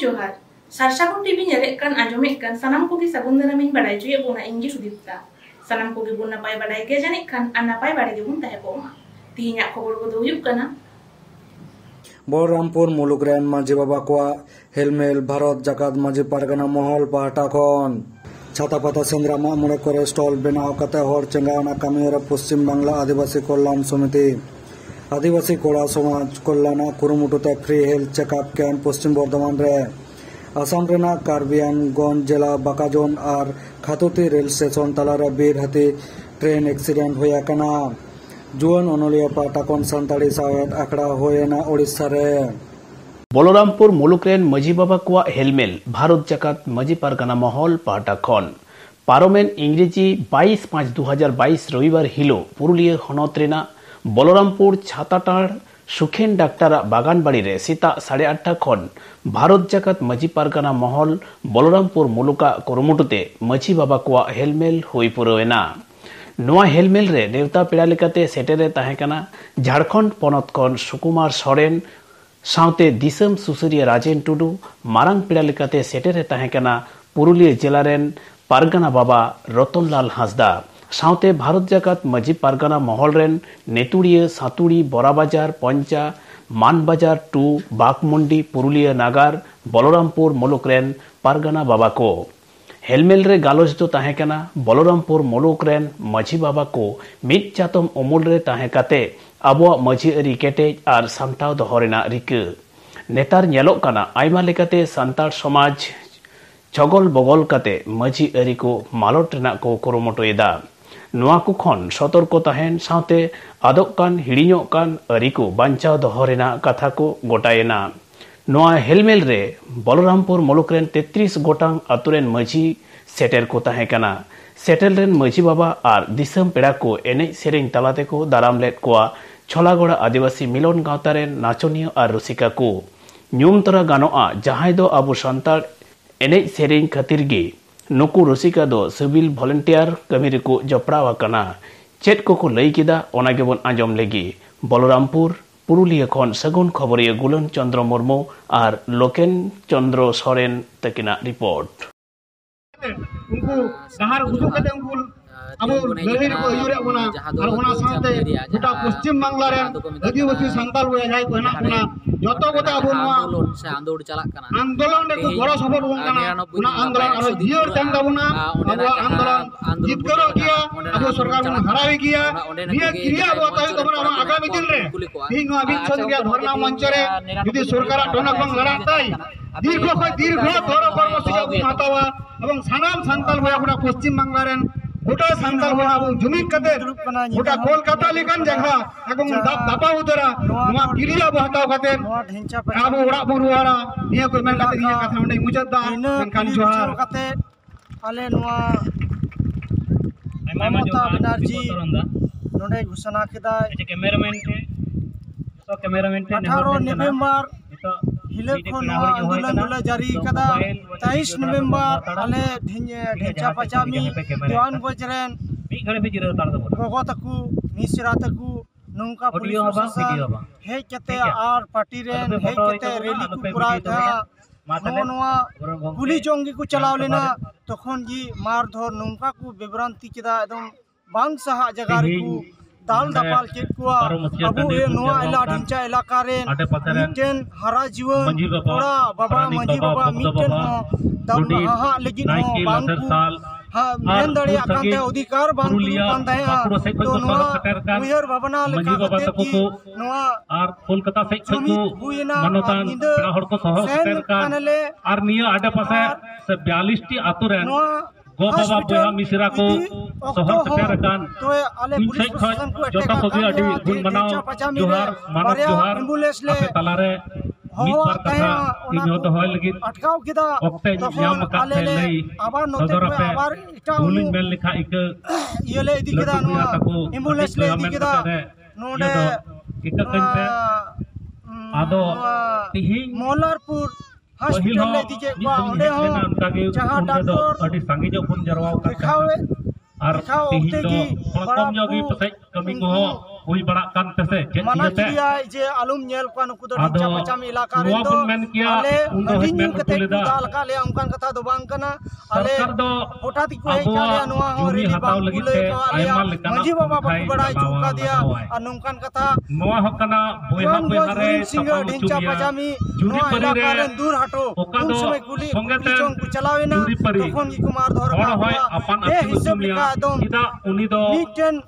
जोहार सारसागुन TV नेलेkan आजमेkan sanam kogi sagun daramin badai cuy buna ingi sudipta sanam kogi buna napai badai ge janik kan an napai badai ge bun tahe poma tinya khobor ko do huyuk kana Balrampur मुलुगरेन माझी बाबा को हेलमेल भारत जाकात माझी पारगाना महल पाहटा खन छातापाता सेंद्रा मामले करे stall बनाव कते हर चेंगाना कामियारा पश्चिम बांगला आदिवासी कल्याण समिति आदिवासी कोड़ा समाज कल्याण कुरुमुटुते फ्री हेल्थ चेकअप कैंप पश्चिम बर्धमान रे आसाम रेना कार्बिआंगंज जिला बाकाजोन और खातुती रेल स्टेशन तलारे बीर हाथी ट्रेन एक्सीडेंट होया कना जुआन अनलिया पाटाकन सानताड़ी सावेद आखड़ा होयना ओडिशा रे बलरामपुर मुलुगरेन माझी बाबा को हेलमेल भारत जाकात माझी पारगाना महल पाटा खन पारोमेन इंग्रेजी 22/5/2022 रविवार हिलो पुरुलिया हनत रेना बलरामपुर छाताटाड़ सुखेन डाक्टर बागानबाड़ी रे सीता 8:30 खन भारत जाकात माझी पारगाना महल बलरामपुर मुलुका कुरुमुटुते माझी बाबा को हेलमेल हुई पुरवेना नोआ हेलमेल रे नेवता पेड़ा लेकाते सेटेरे ताहेकाना झारखंड पनत खन सुकुमार सोरेन साउते दिसम सुसरिया राजेन टुडू मारांग पेड़ा लेकाते सेटेरे ताहेकाना पुरुलिया जिला रेन पारगाना बाबा रतनलाल हांसदा साउते भारत जाकात माझी पारगाना महल रेन नेतुड़िया सातुड़ी बराबाजार पंचा मानबाजार टू बागमुंडी पुरुलिया नागार बलरामपुर मुलुक रेन पारगाना बाबा को हेलमेल रे गालोज तो ताहेकाना बलरामपुर मुलुक रेन माझी बाबा को मिद चातम उमुल रे ताहेकाते आबो माझी अरी केटेज और सामटाव दोहरेना रिके नेतार नेलोक काना आयमा लेकाते संतार समाज छगल बगल काते माझी अरी को मालट रेना को कुरुमुटुएदा नोआ को खन सतर्क ताहेन साउते आदोक कान हिड़िñोक कान अरी को बांचाव दोहरेना कथा को गोटायेना नोआ हेलमेल रे बलरामपुर मुलुक रेन 33 गोटांग अतुरेन माझी सेटेल को ताहेकाना सेटेल रेन माझी बाबा और दिसम पेड़ा को एने सेरें तलाते को दाराम लेट को छलागोड़ा आदिवासी मिलन गावता रेन नाचनिया और रसिका को न्यूम तरा गानोआ जहां दो आबो संताल एने सेरें खातिर गे नुकु रसिका दो सिविल वॉलंटियर कमी रे को जपड़ावा कना चेट को लई किदा ओना गेबन आंजम लेगी बलरामपुर पुरुलिया खन सगुन खबरिया गुलन चंद्र मुर्मू और लोकेन चंद्र सोरेन तकिना रिपोर्ट उनको शहर उदुक कते उनको अब लड़ाई को युरे बना और होना साथे गोटा पश्चिम बांग्ला रे आदिवासी संताल हो जाय कोना कोना जतो गोटा अब आंदोलन से आंदोलन चलाक कना आंदोलन रे बड़ सफल होन कना उना आंदोलन और जियर तम दबुना अब आंदोलन जीत करो किया अब सरकार ने हरावे किया ये क्रिया बताई तो बना आगामी दिन रे तीन अभी चल गया धरना मंच रे यदि सरकार टोना बंग लड़ाताई दीर्घ दौर कर्मसूची हातावा এবং সানাম সান্তাল হয়ে গোটা পশ্চিম বাংলা রেন গোটা সান্তাল হয়ে আবু জমিন কাতে গোটা কলকাতা লিকান জায়গা এবং দাপা উতরা নোয়া কিরিয়া বহতাও কাতে আবু ওড়া বড়ুয়ারা নিয়ে কই মেন কাতে নিয়ে কথা মন্ডে মুজদ্দা কান জোহার কাতে আলে নোয়া মমতা ব্যানার্জি নোডে ঘোষণা কেদায় ক্যামেরাম্যান কে তো ক্যামেরাম্যান তে 18 नवंबर आंदोलन जारी कदा 23 नवंबर आले ढेंचा पचामी दीवान बजरेन गोगो तकु मिसरा तकु नौका पुलिस हे कते आर पार्टी रेन हे कते रैली को पूरा था नोआ पुलिस जोंगी को चलाव लेना तखन जी मार धर नौका को विभ्रांति केदा एकदम बांग सहा जगह को दाल दापाल चेक को अबु ए नोआ इला ढिंचा इलाका रे मिटेन हरा जीवन थोड़ा बाबा मंजी बाबा मिटेन दम हा लेकिन बांग को हां मेन दड़िया कांते अधिकार बांग कांते तो नोआ उयर भावना लेका कते की नोआ और कोलकाता से को मनोतान हर को सहयोग कर और निया आडे पासे से 42 टी आतु रे गो बाबा बोया मिश्रा को सहर सेटर कान पुलिस प्रशासन को जोता कोगी अडी गुण मनाओ जोहार मानव जोहार आपे तलारे मित बार कथा इन तो होय लगी अटकाव किदा ओक्ते न्याम का लई आबार नोते आबार इटा गुलिन मेल लिखा इक ये ले इदी किदा नो एम्बुलेंस ले इदी किदा नोडे इक कंते आदो तिही मोलारपुर हॉस्पिटल ले दीजे बा ओंडे हो जहां डॉक्टर अडी संगी जो पुन जरवाओ दिखावे और तिही तो कम जोगी पसे कमी को हुई बड़ा कान तसे mana dia je alum nyel ko nuku do dinca pacam ilaka re do ale hadiñu kate dal ka le angkan kata do bang kana ale hotati ko he kale noa ho re bang bule ko ale maji baba baku bada chuka dia anungkan kata noa hokana boya boya re singa dinca pacami noa ilaka re dur hato un samay kuli chong ku chalawena tokhon gi kumar dhor e hisab lika dom ida uni do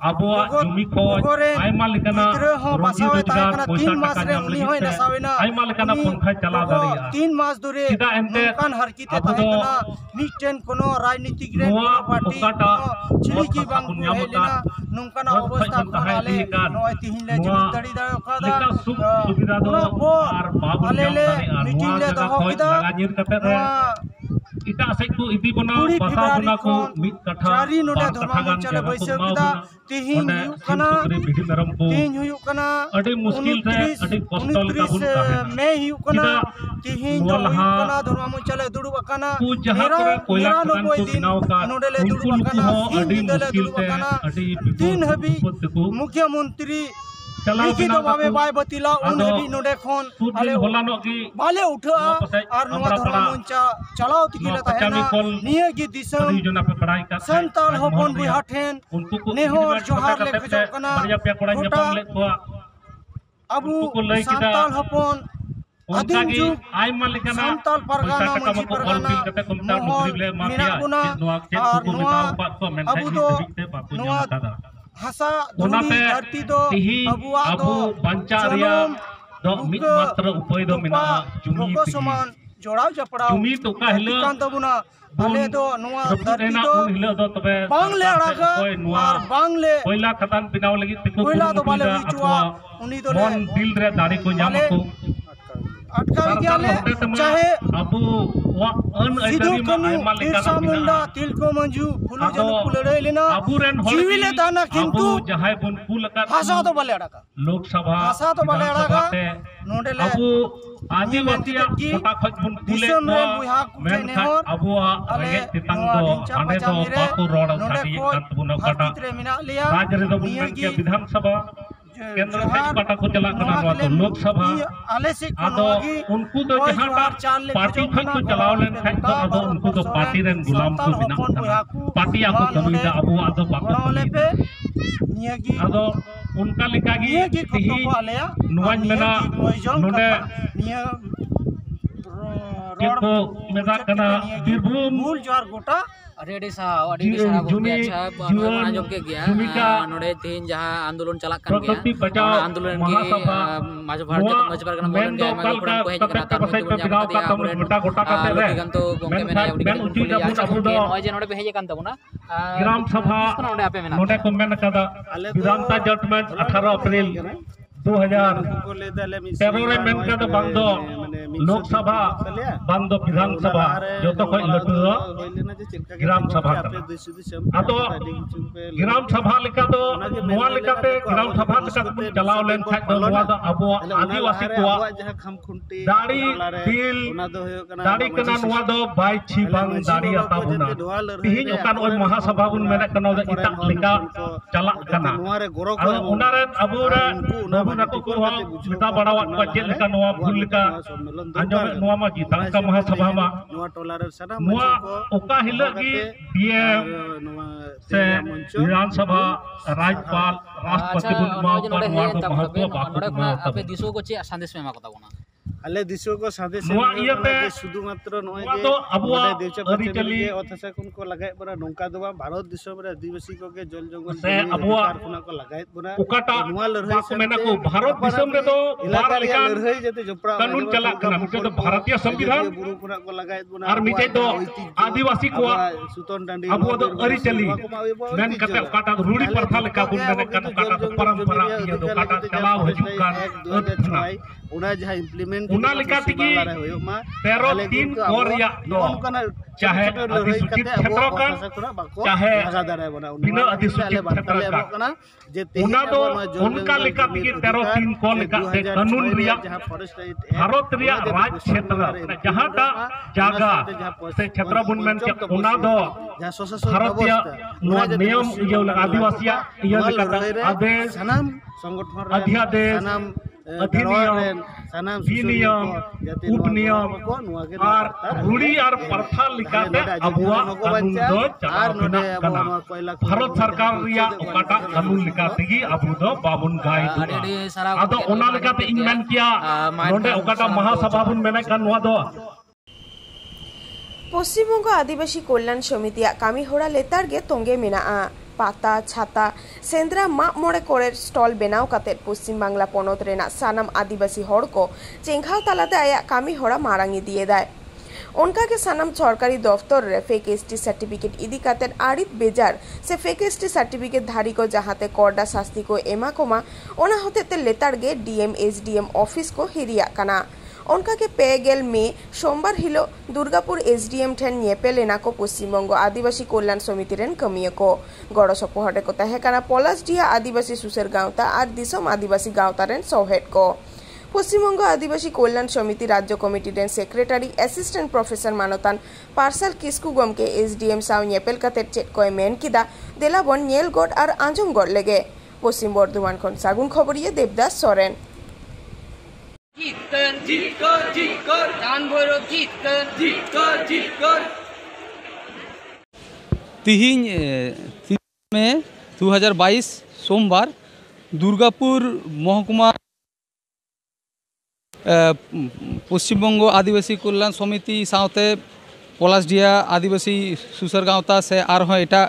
aboa jumi ko aima likana pasawe tahana 3 mas re uni hoy nasawena aima likana punkhai chala daria 3 mas dure nungkan harkite tahana miten kono rajnitik re kono party chili ki bang helena nungkan obostha khale noy tihin le jimi tadi da kada subida do ar babul alele meeting le doho kida laganyir kate re ita saiku idi bona pasabuna ko mit katha chari node dharma chale baisya kida tihin hu kana tihin hu kana adi muskil se adi kostal ka bun ka me hu kana tihin do kana dharma chale dudu kana mera koila din node le dudu kana adi muskil se adi din habi mukhyamantri Iki do babe bai batila un habi node khon ale holano gi bale utha ar noa dharma muncha chalao tikila tahena niya gi disam santal hopon buha then nehor johar le khajok kana abu santal hopon adim jug santal pargana manji pargana mina guna ar noa abu do noa hasa duri dharti do abu bancaria do mit matra upai do mina jumi saman jorau japra jumi to ka hilo kan tabuna ale do noa dharti do hilo do tobe bangle araga ar bangle koila khatan binaw lagi tiku koila do bale uichua uni do mon dil re dari ko nyamako अटकावी क्या ले चाहे अबू वा अन सिद्धू कनु बिरसा मुंडा तिलको मंजू फुलु जनु फुलड़े लेना जीविले दाना किंतु जहाय बुन फुल का भाषा तो बले अड़का लोकसभा भाषा तो बले अड़का नोडेले अबू आदिवासी कोटा खज बुन फुले मेन खा अबू आगे तितंग दो आने दो बाकु रोड साडी कंत बुन कटा राज्य रे दो बुन के विधानसभा केंद्र से पाटा को चला करना हुआ तो लोकसभा आदो उनको तो जहां पार्टी खन को चलाव लेन खाय तो आदो उनको तो पार्टी रेन गुलाम को बिना पार्टी आको कमीदा अबो आदो बाको आदो उनका लिखागी तिही नुवान मेना नोडे को मेदा कना बीरभूम मूल जोर गोटा अरे साहब बहुत अच्छा आंजम के गया नोडे तीन जहां आंदोलन चला कर गया आंदोलन के माझ भारत मज पर बोलन के मैं पुरान को हेज करा तार मत बुन जाम दिया पुरान गन तो गोंके मेना उडी नय जे नोडे पे हेज कान तबना ग्राम सभा नोडे आपे मेना नोडे को मेन कदा विधानसभा जजमेंट 18 अप्रैल 2013 रे मेन कदा बंदो लोकसभा बंदो विधानसभा जो तो कोई लटु ग्राम सभा आतो ग्राम सभा लिका तो नोआ लिका ते ग्राम सभा लिका चलाव लेन खाय तो नोआ दो अबो आदिवासी को दाड़ी दिल दाड़ी कना नोआ दो बाय छी बांग दाड़ी आता बुना तिहिन ओकान ओय महासभा बुन मेने कनो दे इता लिका चला कना आरो उनारेन अबो रे नबुना को मिता बड़ावा को जे लिका नोआ भूल लिका आंजम नोआ मा जी तंका महासभा मा नोआ टोलारे सना नोआ ओका हिलगी डीएम से विधानसभा राज्यपाल राष्ट्रपति बुन मा नोआ को महत्व बाको आपे दिसो को चे संदेश में मा कता बोना अले दिसो को संदेश नोआ इयते शुद्ध मात्र नोय जे तो अबुआ अरिचली अथसा कुन को लगाय बरा नोंका दबा भारत दिसो रे आदिवासी को के जल जंगल से अबुआ कारखाना को लगाय बरा उकाटा नोआ लड़ाई से मेना को भारत दिसम रे तो इलाका लड़ाई जते जपरा कानून चला कना मिटे तो भारतीय संविधान बुरु कुना को लगाय बना और मिटे तो आदिवासी को सुतन डांडी अबुआ तो अरिचली मेन कते उकाटा रूढ़ी प्रथा लेका बुन मेने कन उकाटा तो परंपरा ये दो काटा चलाव हजू कान उना जहां इम्प्लीमेंट उना लिकाती की 13 को रिया दो चाहे अधिसूचित क्षेत्र का चाहे बिना अधिसूचित क्षेत्र का उना दो उनका लिकाती की 13 को लिकाते कानून रिया भारत रिया राज्य क्षेत्र जहां का जागा से क्षेत्र बुनमेन के उना दो भारतीय नियम ये आदिवासी ये लिकाता आदेश अध्यादेश अधिनियम विनियम उपनियम और रूढ़ी और प्रथा लिकाते अबुआ कानून दो चलावना कना भारत सरकार रिया ओकाटा कानून लिकाते गी अबु दो बाबुन गाय आदो ओना लिकाते इंगमेन किया नोंडे ओकाटा महासभा बुन मेना कान नोआ दो पश्चिमबंग आदिवासी कल्याण समिति कामी होड़ा लेतार गे तोंगे मेना पाता छाता सेंद्रा माग मोड़े करे स्टल बनाव काते पश्चिम बांगला पनत रेना सानाम आदिवासी हड़ को चेंघाव तालाते आया कामी होड़ा मारांगी दिए दाय उनका के सानाम सरकारी दफ्तर रे फेक एसटी सर्टिफिकेट इदी काते आड़ित बेजार से फेक एसटी सर्टिफिकेट धारी को जहाते करडा शास्ति को एमा कोमा ओना होते लेतार गे डीएम एसडीएम ऑफिस को हिरिया कना उनका के पेगेल में सोमवार हिलो दुर्गापुर एसडीएम ठेन नेपेलेना को पश्चिमबंग आदिवासी कल्याण समिति रेन कमिया को गड़ सपोहटे को तहेकाना पलासडिहा आदिवासी सुसेर गांवता और दिसम आदिवासी गांवता रेन सौहेट को पश्चिमबंग आदिवासी कल्याण समिति राज्य कमिटी रेन सेक्रेटारी असिस्टेंट प्रोफेसर मानतान पार्सल किस्कु गम के एसडीएम साव नेपेल काते चेट को मेन किदा देलाबन नेलगढ़ और आंजमगढ़ लेगे पश्चिम बर्धमान खन सागुन खबरिया देवदास सोरेन तिहिन में 2022 सोमवार दुर्गापुर महकुमा पश्चिमबंग आदिवासी कल्याण समिति साथे पलासडिहा आदिवासी सुसर गांवता से आरहों एटा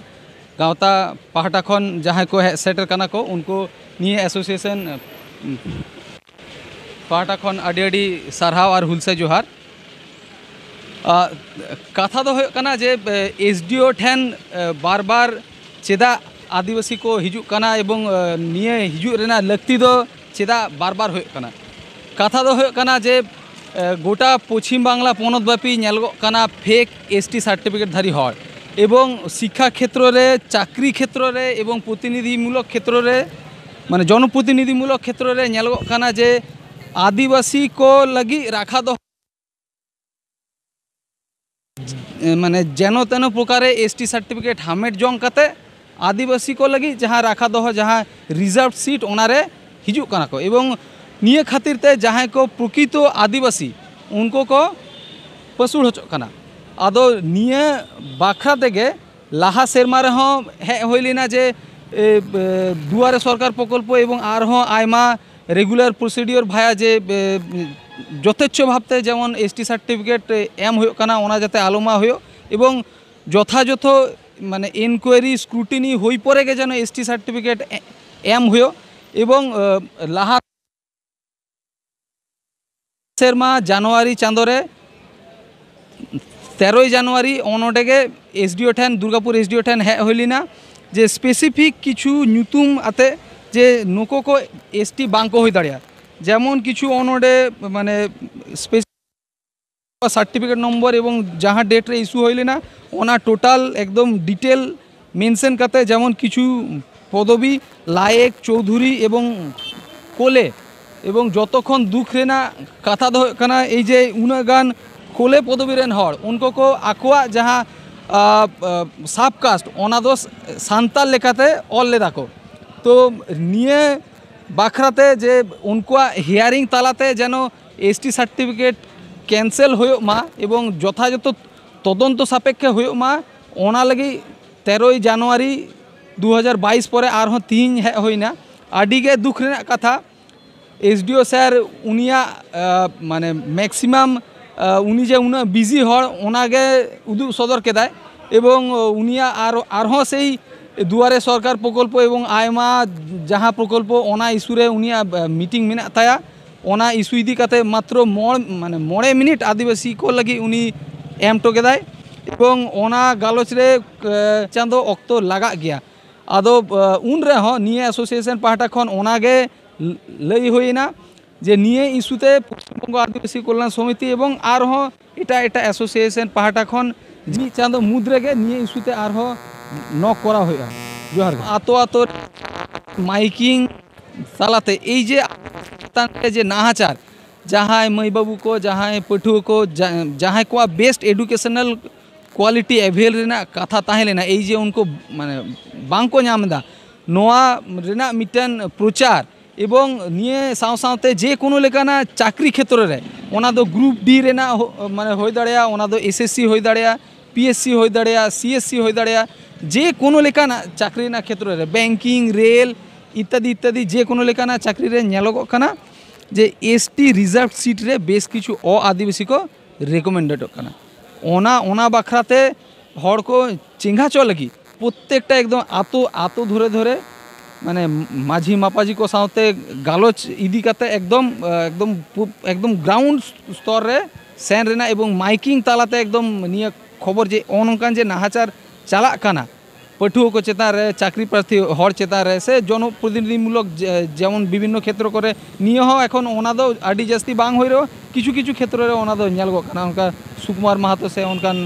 गांवता पाहटा खन जहां को सेटर कना को उनको निये एसोसिएशन पाहटा खन आड़ी सारहाव और हुलसे जोहार कथा दो कना जे एसडीओ ठेन बार बार चेदा आदिवासी को हिजू कना एवं निये हिजू रेना लक्ति दो चेदा बार बार होय कना कथा दो होय कना जे गोटा पश्चिम बांगला पनत व्यापी नेलगो कना फेक एसटी सर्टिफिकेट धारी हर एवं शिक्षा क्षेत्र रे चाकरी क्षेत्र रे एवं प्रतिनिधिमूलक क्षेत्र रे माने जनप्रतिनिधिमूलक क्षेत्र रे नेलगो कना जे आदिवासी को लगी राखा दो माने जेनो तेनो प्रकार एसटी सर्टिफिकेट हामेट जोंग कते आदिवासी को लगी जहाँ राखा दो जहाँ रिजर्व सीट ओनारे हिजू कना को एवं निये खातिर ते जहाँ को प्रकृत आदिवासी उनको को पसुड़ होचो कना आदो निये बाखरा तेगे लाहा सेरमा रहो हे होइलिना जे दुआरे सरकार प्रकल्प एवं आरहों आयमा रेगुलर प्रोसिडियर भाया जे यथेच्छ भावते जेमन एसटी सर्टिफिकेट एम होयो कना ओना जाते आलोमा होयो एवं यथायथ माने इनक्वायरी स्क्रूटिनी होई परे गे जेन एसटी सर्टिफिकेट एम होयो एवं लाहा सेरमा जानुआरी चांदोरे 13 जानुआरी ओनोडेगे एसडीओ ठेन दुर्गापुर एसडीओ ठेन हे होलिना जे स्पेसिफिक किछु न्यूतुम आते जे नुको को एसटी बांग को होई दाड़िया जेमन किछु ओनोडे माने स्पेसिफिक सर्टिफिकेट नम्बर एवं जहाँ डेट रे इश्यू होइलेना ओना टोटाल एकदम डिटेल मेंशन करते जेमन किछु पदवी लायक चौधुरी एवं कोले एवं जतक्षण दुख रेना कथा दो कना ए जे उनागान कोले पदवी रेन हर उनको को आकोआ जहाँ साब कास्ट ओना दो सांताल लेकाते ऑल लेदा को तो निये बाखराते जे उनको हियरिंग तालाते जेनो एसटी सर्टिफिकेट कैंसल होयो मा एवं यथायथ तदंत सापेक्षे होयो मा ओना लगी 13 जानुआरी 2022 परे आरहों 3 हे होइना आडिगे दुख रेना कथा एसडीओ सर उनिया माने मैक्सिमाम उनी जे उना बिजी हर ओनागे उदु सदर केदाय एवं उनिया आरहों से दुआरे सरकार प्रकल्प एवं आयमा जहाँ प्रकल्प ओना इशू रे उनिया मीटिंग मेना ताया ओना इशू इदी काते मात्र माने 9 मिनिट आदिवासी को लगी उनी एम टोकेदाय एवं ओना गालोच रे चांदो अक्तो लगा गया आदो उन रे हो निये एसोसिएशन पाहटा खन ओनागे लई होइना যে নিয়ে ইস্যুতে পশ্চিমবঙ্গ আদিবাসী কল্যাণ সমিতি এবং আরহো এটা এসোসিয়েশন পাহাটাখন জি চাঁদ মুদ্রেগে নিয়ে ইস্যুতে আরহো নক করা হয়ে জোহার আতো মাইকিং সালাতে এই যে নাহাচার जहाँ मई बाबू को जहाँ पठुआ को जहाँ को बेस्ट एडुकेशनल क्वालिटी एवेल रेना कथा ताहे लेना ए जे उनको माने बांग को नामदा नोआ रेना मिटन प्रचार एवं निये साव सावते जे कोनो लेकाना चाकरी क्षेत्र रे ओना दो ग्रुप डी रेना माने होय दाड़िया ओना दो एसएससी होय दाड़िया पीएससी होय दाड़िया सीएससी होय दाड़िया जे कोनो लेकाना चाकरी ना क्षेत्र रे बैंकिंग रेल इत्यादि इत्यादि जे कोनो लेकाना चाकरी रे नेलोगो कना जे एसटी रिजर्व सीट रे बेस किछु अ आदिवासी को रेकमेंडेड करना ओना बाखराते हड़ को चिंघा चो लगी प्रत्येकटा एकदम आतो धरे धरे माने माझी मापाजी को साथे गालोच इदी काते एकदम एकदम एकदम ग्राउंड स्तर रे सेन रेना एवं माइकिंग तालाते एकदम निया खबर जे ओनकान जे नाहाचार चाला काना पठुआ को चेतान रे चाकरी प्रार्थी हर चेतान रे से जनप्रतिनिधिमूलक जेमन विभिन्न क्षेत्र करे निये हो एखन ओना दो आडी जास्ती बांग होय रो किछु किछु क्षेत्र रे ओना दो नेलगो काना उनका सुकुमार माहातो से उनकान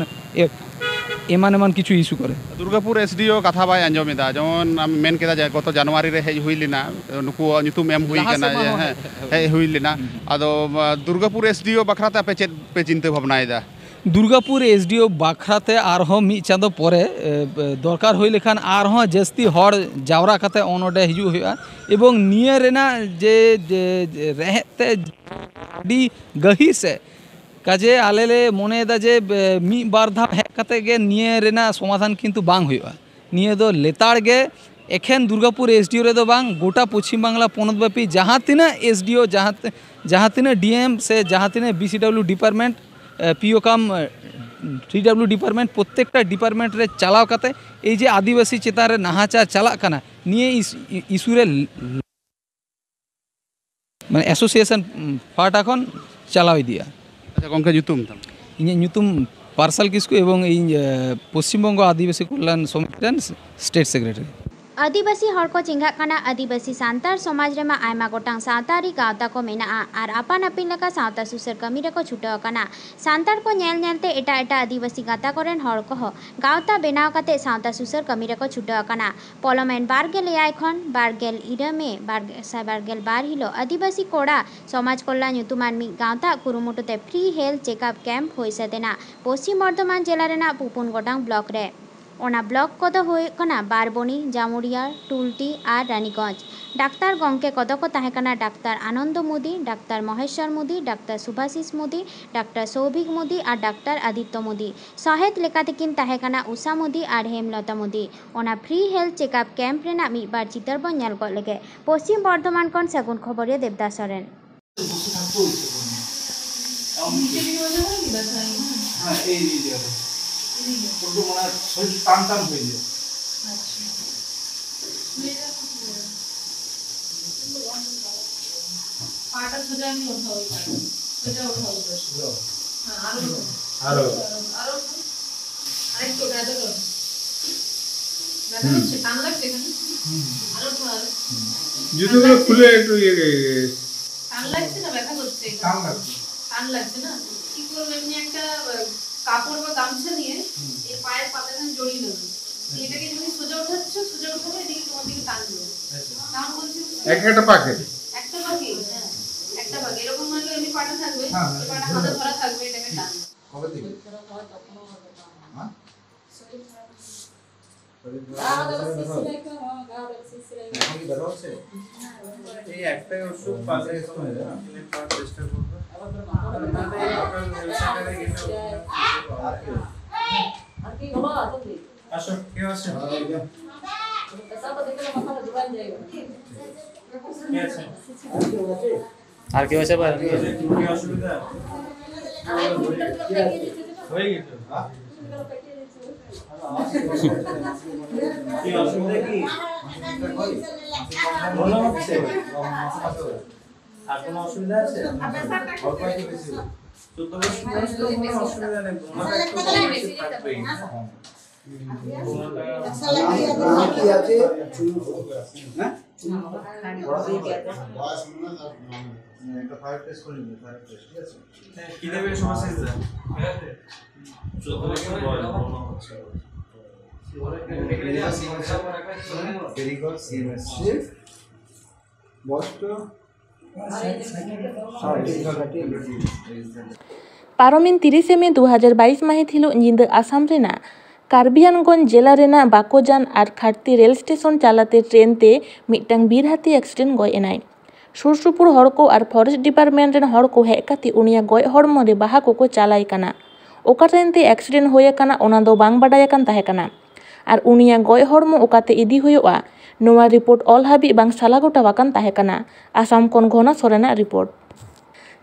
एमान किछु इशू करे दुर्गापुर एसडीओ कथा बाय आंजमेदा जेमन मेन केदा जे गत जनवरी रे हेज हुई लेना नुकु ᱧᱩᱛᱩᱢ एम हुई केना जे हे हुई लेना आदो दुर्गापुर एसडीओ बखराते पे चेत पे चिंता भावनायदा दुर्गापुर एसडीओ बाखराते आरहों मी चाँदो परे दरकार होई लेखान आरहों जस्ती हड़ जावरा काते ओनोडे हिजु हुआ एवं निये रेना जे रहते डी गही से काजे आलेले मोनेदा जे मी बार धा हेक काते गे निये रेना समाधान किंतु बांग हुआ निये दो लेताड़ गे एखेन दुर्गापुर एसडीओ रे दो बांग गोटा पश्चिम बांगला पोनतव्यापी जहाँ तीना एसडीओ जहाँ तीना डीएम से जहाँ तीना बीसीडब्ल्यू डिपार्टमेंट पीओ काम 3W डिपार्टमेंट प्रत्येकटा डिपार्टमेंट रे चलाव काते ए जे आदिवासी चेतान रे नाहाचार चला काना निये इशू रे माने एसोसिएशन पार्टा खन चलाव दिया अच्छा गंका ᱧᱩᱛᱩᱢ ताम इने ᱧᱩᱛᱩᱢ पार्सल किसको एवं पश्चिम बंग आदिवासी कल्याण समिति स्टेट सेक्रेटरी आदिवासी हड़ को चिंगाकाना आदिवासी सांतार समाज रेमा आयमा गोटांग सावतारी गावता को मेना आर आपान आपिन लेका सावता सुसर कमी रे को छुटाव काना सांतार को नेल नेलते एटा आदिवासी गाता कोरेन हड़ को गावता बेनाव काते सावता सुसर कमी रे को छुटाव काना पलमेन बारगेल एयाय खन बारगेल इरामे बारगेल बार हिलो आदिवासी कोड़ा समाज कल्याण ᱧᱩᱛᱩᱢᱟᱱ मी गावता कुरुमुटुते फ्री हेल्थ चेकअप कैम्प होय सेतेना पश्चिम बर्धमान जिला रेना पुपुन गोटांग ब्लॉक रे ओना ब्लॉक कदो होय कना बारबनी जामुरिया टुलटी और रानीगंज डाक्तार गंके कदो को ताहेकाना डाक्तार आनंद मोदी डाक्तार महेश्वर मोदी डाक्तार सुभाषिष मोदी डाक्तार सौभिक मोदी और डाक्तार आदित्य मोदी सहायत लेकातेकिन ताहेकाना उषा मोदी और हेमलता मोदी ओना फ्री हेल्थ चेकअप कैम्प रेना मी बार चितर बन नेल को लेगे पश्चिम बर्धमान कन सागुन खबरिया देवदास सोरेन उनको मना सोच टान टान हो गया पाटा सजा नहीं होता होई सजा उठाओ बस हां आरो अरे तो दादा को दादा से टान लगते हैं आरो जुतो को खुले एक ये टान लगছে না ব্যথা করছে টান লাগছে না কি করব এমনি একটা কাপড় বা গামছা নিয়ে এই পায়ের পাতাখান জড়িয়ে নেবে এটাকে যখন সোজা উঠাচ্ছো সোজা উঠাবে এদিকে তোমার দিকে টানবে কারণ বলছি একটা পাকে এরকম মানে এমনি পাটা থাকবে এই পাটা হাতে ধরা থাকবে এটাকে টান কবে দিবে হ্যাঁ এই একটাই ওষুধ পাঁচটা স্টোন আছে না পাঁচ চেষ্টা করব আর কি বাবা তুমি আসো কি আছে সব দেখলে মাথা জুড়াই যায়গা কি আছে আর কি আছে ভাই কি অসুবিধা হয়ে গেছে হ্যাঁ কি অসুবিধা কি বলো হচ্ছে আর কোনো অসুবিধা আছে অল্প একটু বেশি তো তোমার কোনো অসুবিধা নেই তোমার একটু বেশি থাকবে কি আছে হ্যাঁ বড় কি আছে একটা ফায়ার টেস্ট করে নিন, ফায়ার টেস্ট ঠিক আছে। কি দেবে সমস্যা আছে ভেরি গুড সিএমএস বস্ট पारोमिन 30 मे 2022 माहित हिलो निंद आसाम रेना कार्बियानगंज जिला रेना बाकोजान और खाटती रेल स्टेशन चालाते ट्रेन ते मिटंग बीर हाथी एक्सीडेंट गय एनाय सुरसुपुर हड़ को और फॉरेस्ट डिपार्टमेंट रेन हड़ को हेज काती उनिया गय हड़मो रे बाहा को चालाय काना ओका ट्रेन ते एक्सीडेंट होय काना ओना दो बांग बाडाय कान ताहे काना और उनिया गय हड़मो ओकाते इदी होयोआ नोवा रिपोर्ट ऑल हाबी बांग साला गोटा वाकान ताहे काना आसाम कोन घना सोरेना रिपोर्ट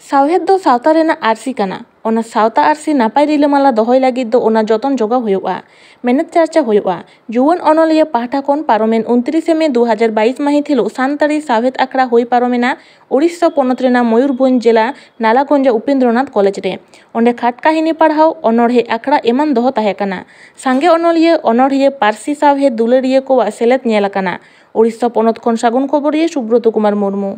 सावहेद दो सावता रेना आरसी काना ओना सावता आरसी नापाय रिलामाला दहय लागिद दो ओना जतन जोगा होयोआ मेहनत चर्चा होयोआ जुवन अनलिया पाहटा कोन पारोमेन 29 मे 2022 माहित हिलो सानताड़ी सावहेद आखड़ा होय पारोमेना उड़ीसा पनत रेना मयूरभंज जिला नालागंज उपेंद्रनाथ कॉलेज रे ओंडे खाट काहिनी पढ़ाव अनड़हे आखड़ा एमान दह ताहे काना सांगे अनलिया अनड़हे पारसी सावहेद दुलारिया को सेलेद नेल काना उड़ीसा पनत खन सागुन खबरिया सुब्रत कुमार मुर्मू।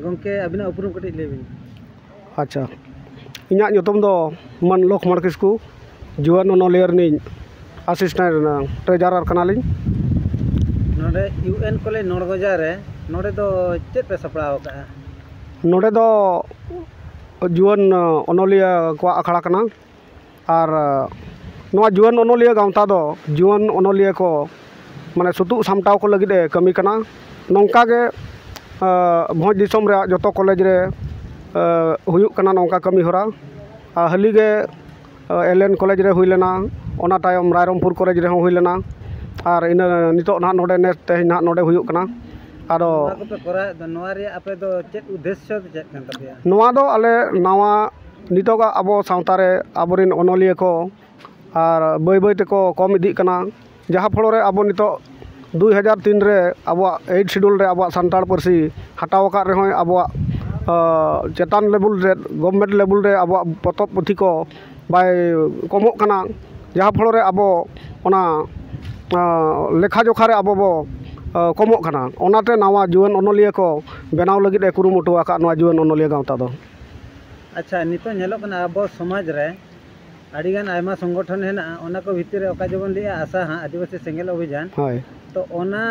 गंके अबिना उपरुम कटी लेबिन। अच्छा इन्या nyutum do man Lokman Kisku juan onolier ni assistant treasurer kanalin नोडे यूएन कोले नोडगोजा रे नोडे दो चेत पे सपड़ाव का नोडे दो जुआन ओनोलिया को अखड़ा कना और नोआ जुआन ओनोलिया गांवता दो जुआन ओनोलिया को माने सुतु सामटाव को लगी दे कमी कना नौका के भोज दिसम रे जतो कॉलेज रे हुयुक कना नौका कमी होरा हाली गे एलएन कॉलेज रे हुई लेना ओना तायम रायरमपुर कॉलेज रे हुई लेना और इन नितो ना नोडे ने तेज ना नोडे हुयुक कना आरो पे करा नोआ रे आपे दो चेत उद्देश्य चेत कान तबिया नोआ दो आले नावा नितोगा अबो सावता रे आबोरिन ओनोलिया को और बय बय तेको कम इदी कना जहाँ फल रे आबो नितो 2003 रे आबो 8 शेड्यूल रे आबो सांताड़ पारसी हटाव का रे आबो चेतान लेवल रे गवर्नमेंट लेवल रे अब पतब पुथी को बाय कमोग कना जहाँ फल रे अब ओना लेखा जोखा रे अब बो कमोग कना ओनाते नवा जुआन अनलिया को बनाव लगिद ए कुरुमुटु आका नवा जुआन अनलिया गावता दो। अच्छा नितो नेलो कना अब समाज रे आड़ीगान आयमा संगठन है ना ओना को भीतर रे ओका जबन लिया आशा हाँ आदिवासी सेंगेल अभियान तो ओना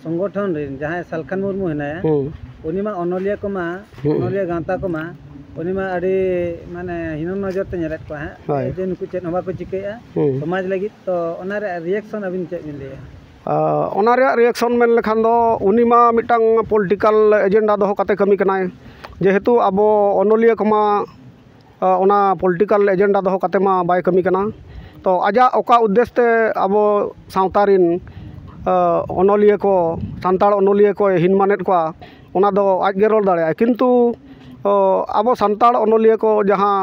संगठन रे जहाँ सालखान मुर्मू है उनी मा अनलिया को मा अनलिया गांता को मा उनी मा आड़ी माने हिनो नजर ते नेलेत को है जे नुकु चेत हवा को चिकेया समाज लगी तो ओना रे रिएक्शन अबिन चेत बिन लिया ओना रे रिएक्शन मेन लेखान दो उनी मा मिटांग पॉलिटिकल एजेंडा दो कते कमी कनाय जेहेतु अब अनलिया को मा ओना पॉलिटिकल एजेंडा दो कते मा बाय कमी कना तो आजा ओका उद्देश्य ते अब सावतारिन अनलिया को सान्ताड़ अनलिया को हिनमानेत को ओना दो आज गे रोल दाड़े किंतु अब सान्ताड़ अनलिया को जहाँ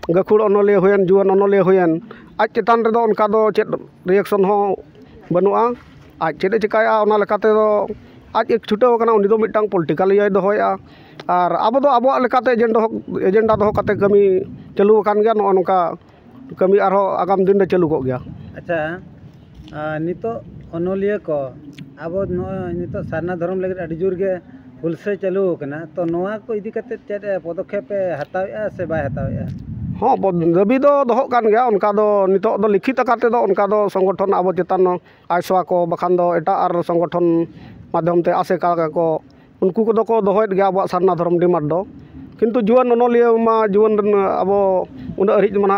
गाखुड़ अनलिया हुयन जुआन अनलिया हुयन आज चेतान रे दो उनका दो चेत रिएक्शन हो बनुआ आज चेत चिकाया ओना लेकाते दो आज एक छुटाव कना उनी दो मिटांग पॉलिटिकल इया दोहया और अब दो अब लेकाते एजेंडा दो कते कमी चालू कान गया नो नोका कमी आरो आगाम दिन रे चालू को गया। अच्छा नितो अनलिया को अब नितो सारना धर्म लगे अड़ी जोर के हुलसे चालू कना तो नोआ को इदी कते चेत पदक्षेप हतावेआ से बाय हतावेआ हाँ दाबी दो दोहो कान गया उनका दो नितो दो लिखित आकाते दो उनका दो संगठन अब चेतन आयसवा को बखान दो एटा आर संगठन माध्यम ते आसेका को उनको को दो को दोहोयत गया अब सारना धर्म डिमांड दो किंतु जुआन अनलिया मा जुआन अब उन हरिज मना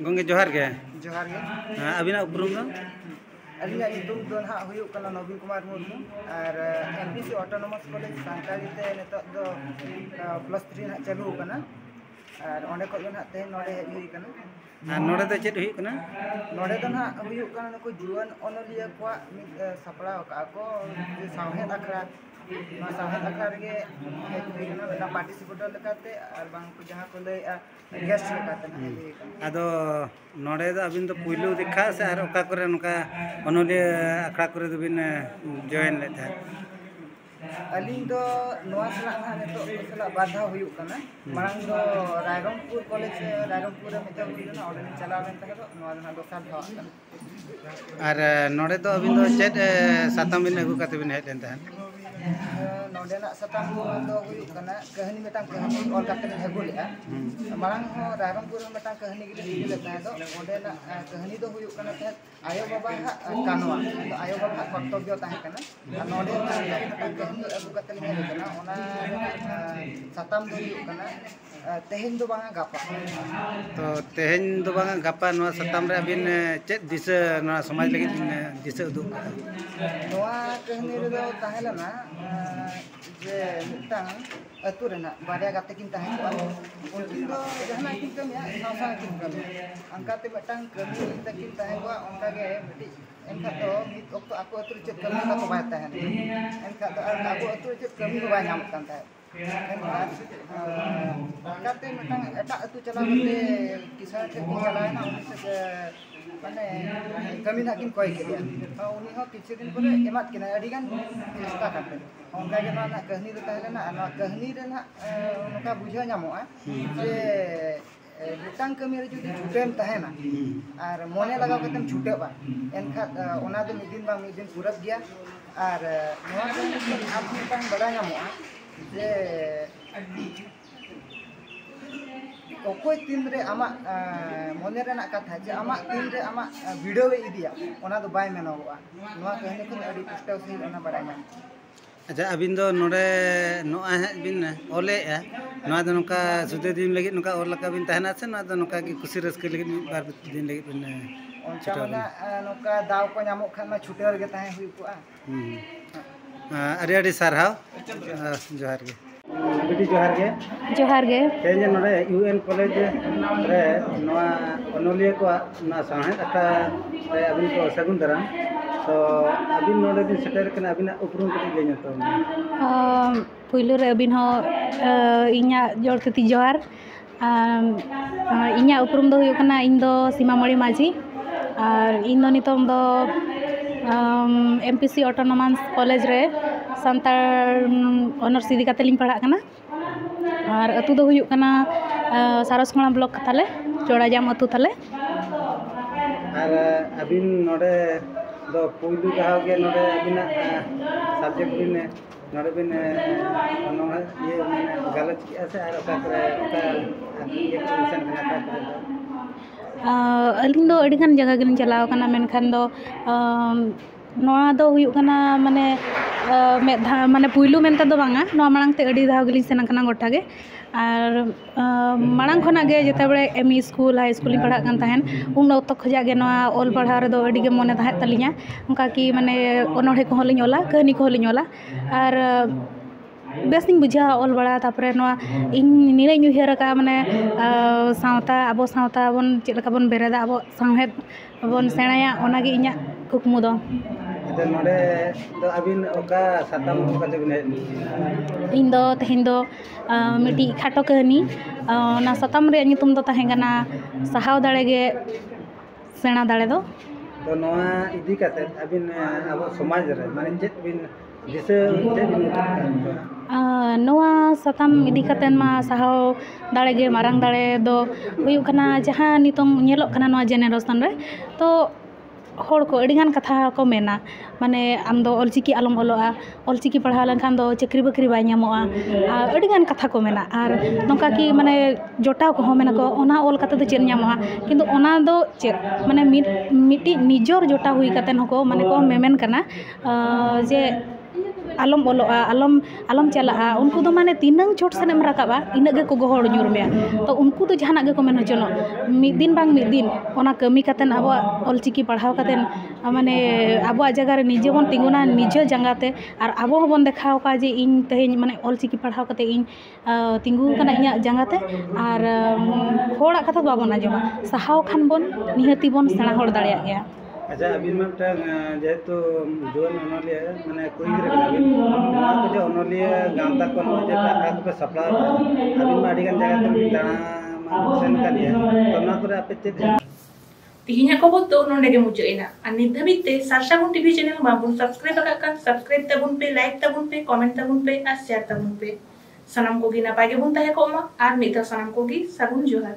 गंगे जोहार के अबिना उपरुम दो अलिया नितुम दो ना हुयुक कना नवीन कुमार मुर्मू और एमपीसी ऑटोनोमस कॉलेज सांतारी ते नितो दो +3 ना चालू कना और ओंडे को ना ते नोडे हेज हुई कना नोडे दो चेत हुई कना नोडे दो ना हुयुक कना नको जुआन अनलिया को सपड़ा का को सावहेद अखरा सावहेद अखरा रे हेज हुई कना पार्टिसिपेटर लेकाते और बांग को जहां को ले गेस्ट लेकाते ना हेज हुई कना आदो नोडे दो अबिन तो पुइलु देखा से आर ओका करे नका अनलिया अखड़ा करे दो बिन जॉइन ले था अलिंग दो नोआ सला ना नितो सला बाधा हुयुक कना मांग दो रायरंगपुर कॉलेज रायरंगपुर में मितो हुई ना ओडे चला बेन तक दो नोआ ना दोसार धाव कना और नोडे दो अबिन दो चेत सातम बिन अगु कते बिन हेज लेन था नोडे ना सातम दो हुयुक कना कहानी मेटा कहानी और कते हेगु लेआ मांग हो रायरंगपुर में मेटा कहानी गिले लेता है दो ओडे ना कहानी दो हुयुक कना ते आयो बाबा कानवा तो आयो बाबा कर्तव्य ताहे कना नोडे कहानी अगु कते ले कना ओना सातम दो हुयुक कना तेहेन दो बांगा गापा तो तेहेन दो बांगा गापा नोआ सातम रे अबिन चेत दिशा नोआ समाज लगी दिशा उदुग नोआ कहानी रे दो ताहेलना जे मिटांग अतु रेना बारिया गाते किन ताहे को उनकिन दो जहाना किन कमिया सासा किन कमिया अंकाते मिटांग कमी तकिन ताहे को उनका के मिटी एनका तो मित ओक्तो आको अतु चेत कमी का बाय ताहे एनका तो आको अतु चेत कमी को बाय नाम कान ताहे अंकाते मिटांग एटा अतु चला बते किसान के चला ना उनसे माने कमी ना किन कोई के उनी हो किछ दिन परे एमात किना अडिगान चेष्टा करते उनका के ना कहानी रे ताहे ना ना कहानी रे ना उनका बुझा ᱧᱟᱢᱚᱜᱼᱟ जे मिटांग कमी रे जुदी छुटेम ताहे ना और मोने लगाव कतेम छुटेबा एनखा ओना दो मिदिन बा मिदिन पूरब गया और नोआ के आप मिटांग बड़ा ᱧᱟᱢᱚᱜᱼᱟ जे ओकोय तीन रे आमा मोने रे ना कथा जे आमा तीन रे आमा वीडियो इदिया ओना दो बाय मेनोबा नोआ कहानी को अडी पुष्टव से ओना बड़ा ᱧᱟᱢ अच्छा अबिन दो नोडे नोआ हे बिन ओले नोआ दो नोका सुदे दिन लगी नोका और लका बिन तहना से नोआ दो नोका की खुशी रस्के लगी बार दिन लगी बिन ओंचावना नोका दाव को ᱧᱟᱢᱚᱜ खान मा छुटेर गे ताहे हुई को अरे अरे सारहाव जोहार गे बेटी जोहार गे तेज नोडे यूएन कॉलेज रे नोआ अनलिया को ना साहे अटा रे अबिन को सगुन दराम तो अबिन नोडे दिन सेटर कना अबिन उपरुम कति ले तो पुइलो रे अबिन हो इन्या जोर कति जोहार इन्या उपरुम दो हुयो कना इन दो सीमामणि माझी और इन दो नितम दो एमपीसी ऑटोनोमस कॉलेज रे सांतार ऑनर्स इदी कते लिंग पढ़ा कना ᱟᱨ ᱟᱹᱛᱩ ᱫᱚ ᱦᱩᱭᱩᱜ ᱠᱟᱱᱟ ᱥᱟᱨᱚᱥᱠᱚᱬᱟ ᱵᱞᱚᱠ ᱛᱟᱞᱮ ᱪᱚᱲᱟᱡᱟᱢ ᱟᱹᱛᱩ ᱛᱟᱞᱮ ᱟᱨ ᱟᱹᱵᱤन ᱱᱚᱰᱮ ᱫᱚ ᱯᱩᱭᱞᱩ ᱫᱷᱟᱣ ᱜᱮ ᱱᱚᱰᱮ ᱟᱹᱵᱤᱱᱟᱜ ᱥᱟᱵᱡᱮक्ᱴ ᱵᱤᱱ ᱱᱚᱰᱮ ᱵᱤᱱ ᱜᱟᱞᱚᱪ ᱠᱮᱜᱼᱟ ᱥᱮ ᱟᱨ ᱚᱠᱟ ᱠᱚᱨᱮ ᱚᱠᱟ ᱤᱭᱟᱹ ᱠᱚ ᱥᱮᱱ ᱠᱟᱱᱟ ᱚᱠᱟ ᱠᱚᱨᱮ ᱟᱹᱞᱤᱧ ᱫᱚ ᱟᱹᱰᱤᱜᱟᱱ ᱡᱟᱭᱜᱟ ᱜᱮᱞᱤᱧ ᱪᱟᱞᱟᱣ ᱠᱟᱱᱟ ᱢᱮᱱᱠᱷᱟन ᱫᱚ ᱱᱚᱣᱟ ᱫᱚ ᱦᱩᱭᱩᱜ ᱠᱟᱱᱟ ᱢᱟᱱᱮ ᱢᱮᱫ ᱫᱷᱟᱣ ᱢᱟᱱᱮ ᱯᱩᱭᱞᱩ ᱢᱮᱱᱛᱮ ᱫᱚ ᱵᱟᱝᱟ ᱱᱚᱣᱟ ᱢᱟᱲᱟᱝ ᱛᱮ ᱟᱹᱰᱤ ᱫᱷᱟᱣ ᱜᱮᱞᱤᱧ ᱥᱮᱱ ᱟᱠᱟᱱᱟ ᱜᱚᱴᱟ ᱜᱮ ᱟᱨ ᱢᱟᱲᱟᱝ ᱠᱷᱚᱱᱟᱜ ᱜᱮ ᱡᱮᱛᱮᱵᱮᱲᱮ ᱮᱢ ᱤ ᱥᱠᱩᱞ ᱦᱟᱭ ᱥᱠᱩᱞ ᱤᱧ ᱯᱟᱲᱦᱟᱜ ᱠᱟᱱ ᱛᱟᱦᱮᱱ ᱩᱱ ᱚᱠᱛᱚ ᱠᱷᱚᱱᱟᱜ ᱜᱮ ᱱᱚᱣᱟ ᱚᱞ ᱯᱟᱲᱦᱟᱣ ᱨᱮᱫᱚ ᱟᱹᱰᱤ ᱜᱮ ᱢᱚᱱᱮ ᱛᱟᱦᱮᱸ ᱛᱟᱹᱞᱤᱧᱟ ᱚᱱᱠᱟ ᱠᱤ ᱢᱟᱱᱮ ᱚᱱᱚᱬᱦᱮ ᱠᱚᱦᱚᱸ ᱞᱤᱧ ᱚᱞᱟ ᱠᱟᱹᱦᱱᱤ ᱠᱚᱦᱚᱸ ᱞᱤᱧ ᱚᱞᱟ ᱟᱨ ᱵᱮᱥᱤᱧ ᱵᱩᱡᱷᱟᱹᱣᱟ ᱚᱞ ᱵᱟᱲᱟ ᱛᱟᱨᱯᱚᱨᱮ ᱱᱚᱣᱟ ᱤᱧ ᱱᱤᱱᱟᱹᱜ ᱤᱧ ᱩᱭᱦᱟᱹᱨ ᱟᱠᱟᱫᱼᱟ ᱢᱟᱱᱮ ᱥᱟᱶᱛᱟ ᱟᱵᱚ ᱥᱟᱶᱛᱟ ᱵᱚᱱ ᱪᱮᱫ ᱞᱮᱠᱟ ᱵᱚᱱ ᱵᱮᱨᱮᱫᱟ ᱟᱵᱚ ᱥᱟᱶᱦᱮᱫ ᱵᱚᱱ ᱥᱮᱬᱟᱭᱟ ᱚᱱᱟᱜᱮ ᱤᱧᱟᱹᱜ ᱠᱩᱠᱢᱩ ᱫᱚ ᱱᱚᱰᱮ ᱫᱚ ᱟᱹᱵᱤᱱ ᱚᱠᱟ ᱥᱟᱛᱟᱢ ᱠᱟᱛᱮ ᱵᱤᱱ ᱦᱮᱡ ᱤᱧ ᱫᱚ ᱛᱮᱦᱮᱧ ᱫᱚ ᱢᱤᱫᱴᱤᱡ ᱠᱷᱟᱴᱚ ᱠᱟᱹᱦᱱᱤ ᱚᱱᱟ ᱥᱟᱛᱟᱢ ᱨᱮᱭᱟᱜ ᱧᱩᱛᱩᱢ ᱫᱚ ᱛᱟᱦᱮᱸ ᱠᱟᱱᱟ ᱥᱟᱦᱟᱣ ᱫᱟᱲᱮ ᱜᱮ ᱥᱮᱬᱟ ᱫᱟᱲᱮ ᱫᱚ ᱛᱚ ᱱᱚᱣᱟ ᱤᱫᱤ ᱠᱟᱛᱮ ᱟᱹᱵᱤन ᱟᱵᱚ ᱥᱚᱢᱟᱡᱽ ᱨᱮ ᱢᱟᱱᱮ ᱪᱮᱫ ᱵᱤᱱ ᱫᱤᱥᱟᱹ ᱪᱮᱫ ᱵᱤᱱ ᱱᱚᱣᱟ ᱥᱟᱛᱟᱢ ᱤᱫᱤ ᱠᱟᱛᱮᱫ ᱢᱟ ᱥᱟᱦᱟᱣ ᱫᱟᱲᱮ ᱜᱮ ᱢᱟᱨᱟᱝ ᱫᱟᱲᱮ ᱫᱚ ᱦᱩᱭᱩᱜ ᱠᱟᱱᱟ ᱡᱟᱦᱟᱸ ᱱᱤᱛᱚᱝ ᱧᱮᱞᱚᱜ ᱠᱟᱱᱟ ᱱᱚᱣᱟ ᱡᱮᱱᱟᱨᱮᱥᱚᱱ ᱨᱮ ᱛᱚ ᱦᱚᱲ ko ᱟᱹᱰᱤᱜᱟᱱ ᱠᱟᱛᱷᱟ ko ᱢᱮᱱᱟ ᱢᱟᱱᱮ ᱟᱢ ᱫᱚ ᱚᱞᱪᱤᱠᱤ ᱟᱞᱚᱢ ᱚᱞᱚᱜᱼᱟ ᱚᱞᱪᱤᱠᱤ ᱯᱟᱲᱦᱟᱣ ᱞᱮᱱᱠᱷᱟन ᱫᱚ ᱪᱟᱹᱠᱨᱤ ᱵᱟᱹᱠᱨᱤ ᱵᱟᱭ ᱧᱟᱢᱚᱜᱼᱟ ᱟᱨ ᱟᱹᱰᱤᱜᱟᱱ ᱠᱟᱛᱷᱟ ko ᱢᱮᱱᱟ ᱟᱨ ᱱᱚᱝᱠᱟ ᱠᱤ ᱢᱟᱱᱮ ᱡᱚᱴᱟᱣ ᱠᱚᱦᱚᱸ ᱢᱮᱱᱟ ko ᱚᱱᱟ ᱚᱞ ᱠᱟᱛᱮ ᱫᱚ ᱪᱮᱫ ᱧᱟᱢᱚᱜᱼᱟ ᱠᱤᱱᱛᱩ ᱚᱱᱟ ᱫᱚ ᱪᱮᱫ ᱢᱟᱱᱮ ᱢᱤᱫᱴᱤᱡ ᱱᱤᱡᱚᱨ ᱡᱚᱴᱟᱣ ᱦᱩᱭ ᱠᱟᱛᱮ ᱦᱚᱸᱠᱚ ᱢᱟᱱᱮ ko ᱢᱮᱢᱮᱱ ᱠᱟᱱᱟ ᱡᱮ ᱟᱞᱚᱢ ᱚᱞᱚᱜᱼᱟ ᱟᱞᱚᱢ ᱪᱟᱞᱟᱜᱼᱟ ᱩᱱᱠᱩ ᱫᱚ ᱢᱟᱱᱮ ᱛᱤᱱᱟᱹᱝ ᱪᱷᱚᱴ ᱥᱮᱱᱮᱢ ᱨᱟᱠᱟᱵᱟ ᱤᱱᱟᱹᱜ ᱜᱮᱠᱚ ᱜᱚᱦᱚᱲ ᱧᱩᱨ ᱢᱮᱭᱟ ᱛᱚ ᱩᱱᱠᱩ ᱫᱚ ᱡᱟᱦᱟᱱᱟᱜ ᱜᱮᱠᱚ ᱢᱮᱱ ᱦᱚᱪᱚᱱᱚᱜ ᱢᱤᱫ ᱫᱤᱱ ᱵᱟᱝ ᱢᱤᱫ din ᱚᱱᱟ ᱠᱟᱹᱢᱤ ᱠᱟᱛᱮᱱ ᱟᱵᱚᱣᱟᱜ ᱚᱞᱪᱤᱠᱤ ᱯᱟᱲᱦᱟᱣ ᱠᱟᱛᱮᱱ ᱢᱟᱱᱮ ᱟᱵᱚᱣᱟᱜ ᱡᱟᱭᱜᱟ ᱨᱮ ᱱᱤᱡᱮ ᱵᱚᱱ ᱛᱤᱸᱜᱩᱱᱟ ᱱᱤᱡᱮ ᱡᱟᱸᱜᱟ ᱛᱮ ᱟᱨ ᱟᱵᱚ ᱦᱚᱸᱵᱚᱱ ᱫᱮᱠᱷᱟᱣ ᱠᱚᱣᱟ ᱡᱮ ᱤᱧ ᱛᱮᱦᱮᱧ ᱢᱟᱱᱮ ᱚᱞᱪᱤᱠᱤ ᱯᱟᱲᱦᱟᱣ ᱠᱟᱛᱮ ᱤᱧ ᱛᱤᱸᱜᱩ ᱟᱠᱟᱱᱟ ᱤᱧᱟᱹᱜ ᱡᱟᱸᱜᱟ ᱛᱮ ᱟᱨ ᱦᱚᱲᱟᱜ ᱠᱟᱛᱷᱟ ᱫᱚ ᱵᱟᱵᱚᱱ ᱟᱸᱡᱚᱢᱟ ᱥᱟᱦᱟᱣ ᱠᱷᱟᱱ ᱵᱚᱱ ᱱᱤᱦᱟᱹᱛᱤ ᱵᱚᱱ ᱥᱮᱬᱟ ᱦᱚᱲ ᱫᱟᱲᱮᱭᱟᱜ ᱜᱮᱭᱟ ᱟᱪᱪᱷᱟ ᱟᱹᱵᱤᱱ ᱢᱤᱫᱴᱟᱝ ᱡᱮᱦᱮᱛᱩ ᱡᱩᱣᱟᱹᱱ ᱚᱱᱚᱞᱤᱭᱟᱹ ᱢᱟᱱᱮ ᱠᱩᱲᱤ ᱜᱤᱫᱽᱨᱟᱹ ᱠᱟᱱᱟᱵᱤᱱ ᱱᱚᱣᱟ ᱠᱚ ᱡᱮ ᱚᱱᱚᱞᱤᱭᱟᱹ ᱜᱟᱶᱛᱟ ᱠᱚ ᱱᱚᱜᱼᱚᱭ ᱡᱮ ᱴᱟᱠᱟ ᱠᱚᱯᱮ ᱥᱟᱯᱲᱟᱣ ᱟᱹᱵᱤᱱ ᱢᱟ ᱟᱹᱰᱤᱜᱟᱱ ᱡᱟᱭᱜᱟ ᱛᱮᱵᱤᱱ ᱫᱟᱬᱟ ᱥᱮᱱ ᱠᱟᱱ ᱜᱮᱭᱟ ᱛᱚ ᱱᱚᱣᱟ ᱠᱚᱨᱮ ᱟᱯᱮ ᱪᱮᱫ ᱛᱤᱦᱤᱧᱟᱜ ᱠᱷᱚᱵᱚᱨ ᱫᱚ ᱱᱚᱰᱮ ᱜᱮ ᱢᱩᱪᱟᱹᱫ ᱮᱱᱟ ᱟᱨ ᱱᱤᱛ ᱫᱷᱟᱹᱵᱤᱡ ᱛᱮ ᱥᱟᱨᱥᱟᱜᱩᱱ ᱴᱤᱵᱷᱤ ᱪᱮᱱᱮᱞ ᱵᱟᱵᱚᱱ ᱥᱟᱵᱥᱠᱨᱟইब ᱟᱠᱟᱫ ᱠᱷᱟᱱ ᱥᱟᱵᱥᱠᱨᱟইब ᱛᱟᱵᱚᱱ ᱯᱮ ᱞᱟᱭᱤᱠ ᱛᱟᱵᱚᱱ ᱯᱮ ᱠᱚᱢᱮᱱᱴ ᱛᱟᱵᱚᱱ ᱯᱮ ᱟᱨ শেয়ার ᱛᱟᱵᱚᱱ ᱯᱮ ᱥᱟᱱᱟᱢ ᱠᱚᱜᱮ ᱱᱟᱯᱟᱭ ᱜᱮᱵᱚᱱ ᱛᱟᱦᱮᱸ ᱠᱚᱜ ᱢᱟ ᱟᱨ ᱢᱤᱫ ᱫᱷᱟᱣ ᱥᱟᱱᱟᱢ ᱠᱚᱜᱮ ᱥᱟᱹᱜᱩᱱ ᱡᱚᱦᱟᱨ